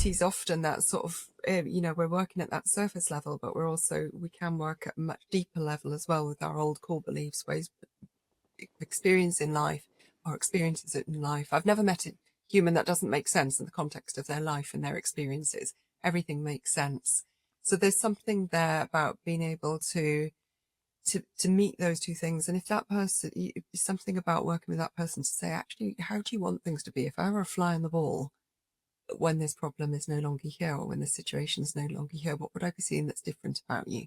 CBT is often that sort of, we're working at that surface level, but we can work at a much deeper level as well with our old core beliefs, ways of experiencing life or experiences in life. I've never met a human that doesn't make sense in the context of their life and their experiences. Everything makes sense. So there's something there about being able to meet those two things. And if that person, something about working with that person to say, actually, how do you want things to be? If I were a fly on the wall, when this problem is no longer here, or when this situation is no longer here, what would I be seeing that's different about you?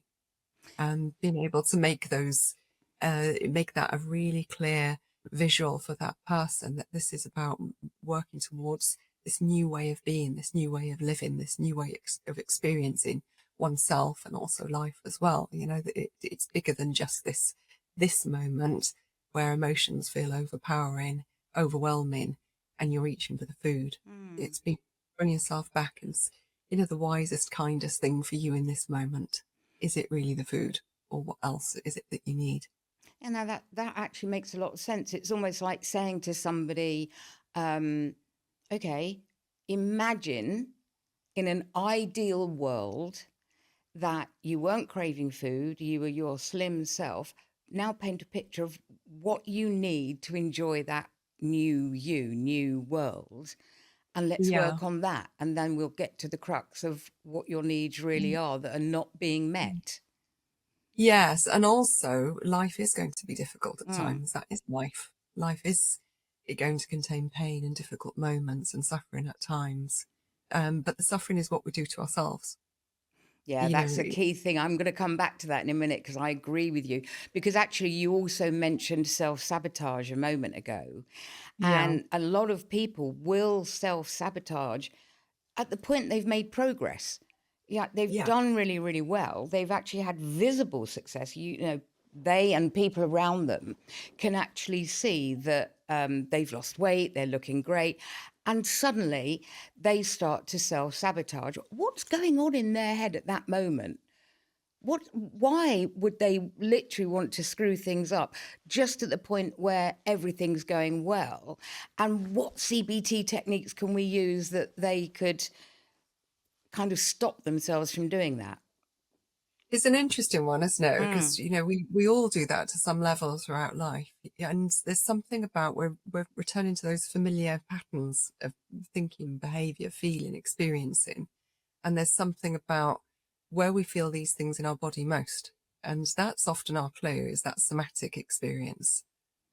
And being able to make that a really clear visual for that person, that this is about working towards this new way of being, this new way of living, this new way of experiencing oneself and also life as well. That it's bigger than just this moment where emotions feel overpowering, overwhelming, and you're reaching for the food. It's bring yourself back and the wisest, kindest thing for you in this moment. Is it really the food, or what else is it that you need? And now that actually makes a lot of sense. It's almost like saying to somebody, okay, imagine in an ideal world that you weren't craving food, you were your slim self. Now paint a picture of what you need to enjoy that new world, and let's Yeah. work on that. And then we'll get to the crux of what your needs really are that are not being met. Yes, and also life is going to be difficult at Mm. times. That is life. Life is going to contain pain and difficult moments and suffering at times. But the suffering is what we do to ourselves. Yeah, You that's know, a key thing. I'm going to come back to that in a minute because I agree with you. Because actually, you also mentioned self sabotage a moment ago. yeah, And a lot of people will self sabotage at the point they've made progress. Yeah, they've yeah, done really, really well. They've actually had visible success. They and people around them can actually see that they've lost weight, they're looking great, and suddenly they start to self sabotage. What's going on in their head at that moment? Why would they literally want to screw things up just at the point where everything's going well? And what CBT techniques can we use that they could kind of stop themselves from doing that? it's an interesting one, isn't it? Because Mm. we all do that to some level throughout life, and there's something about we're returning to those familiar patterns of thinking, behaviour, feeling, experiencing. And there's something about where we feel these things in our body most. And that's often our clue, is that somatic experience.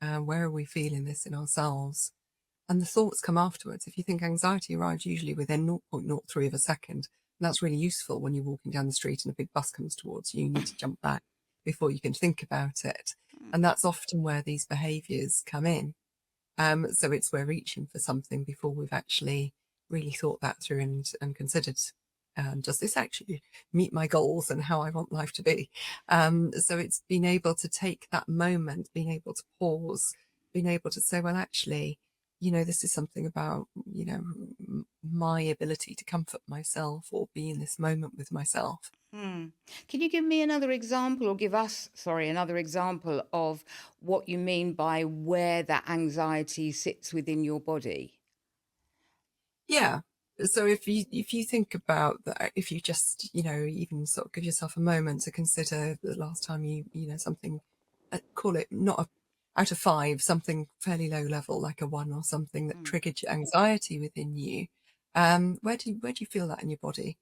Where are we feeling this in ourselves? And the thoughts come afterwards. If you think anxiety arrives usually within 0.03 of a second, and that's really useful when you're walking down the street and a big bus comes towards you, you need to jump back before you can think about it. And that's often where these behaviours come in. So it's we're reaching for something before we've actually really thought that through and considered, does this actually meet my goals and how I want life to be? So it's being able to take that moment, being able to pause, being able to say, well, actually, this is something about, my ability to comfort myself or be in this moment with myself. Hmm. Can you give me another example, or give us, sorry, another example of what you mean by where that anxiety sits within your body? Yeah. So if you think about that, if you just even sort of give yourself a moment to consider the last time something, call it not a out of five, something fairly low level like a one or something that Mm. triggered your anxiety within you. Where do you feel that in your body?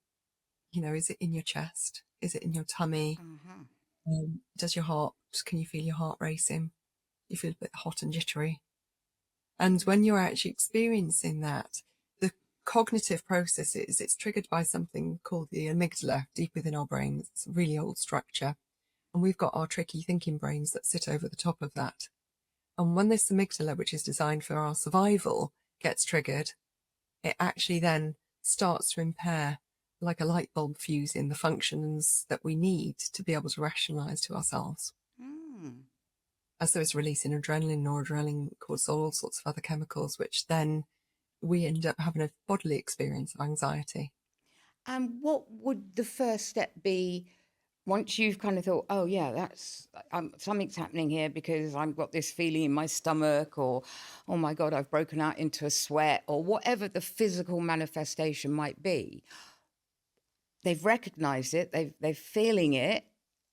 Is it in your chest? Is it in your tummy? Uh-huh. Does your heart? Can you feel your heart racing? You feel a bit hot and jittery. And when you're actually experiencing that, the cognitive processes, it's triggered by something called the amygdala deep within our brains. It's a really old structure. And we've got our tricky thinking brains that sit over the top of that. And when this amygdala, which is designed for our survival, gets triggered, it actually then starts to impair, like a light bulb fusing, the functions that we need to be able to rationalize to ourselves. Mm. And so it's releasing adrenaline, noradrenaline, cortisol, all sorts of other chemicals, which then we end up having a bodily experience of anxiety. And what would the first step be once you've kind of thought, oh yeah, that's something's happening here because I've got this feeling in my stomach, or oh my God, I've broken out into a sweat, or whatever the physical manifestation might be, they've recognized it, they're feeling it.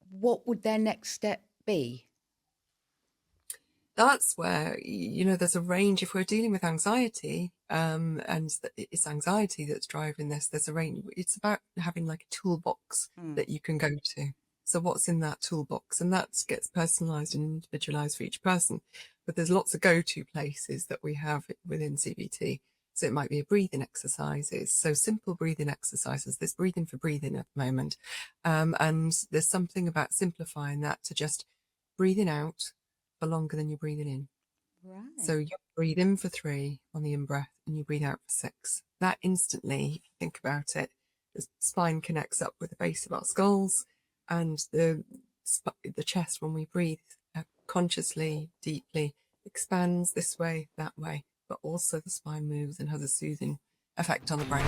What would their next step be? That's where, there's a range. If we're dealing with anxiety, and it's anxiety that's driving this, there's a range. It's about having like a toolbox Mm. that you can go to. So what's in that toolbox? And that gets personalized and individualized for each person. But there's lots of go-to places that we have within CBT. So it might be a breathing exercises. So simple breathing exercises. There's breathing for breathing at the moment. And there's something about simplifying that to just breathing out for longer than you're breathing in. So Right. you breathe in for 3 on the in-breath and you breathe out for 6. That instantly, if you think about it, the spine connects up with the base of our skulls, and the chest, when we breathe consciously, deeply, expands this way, that way, but also the spine moves and has a soothing effect on the brain.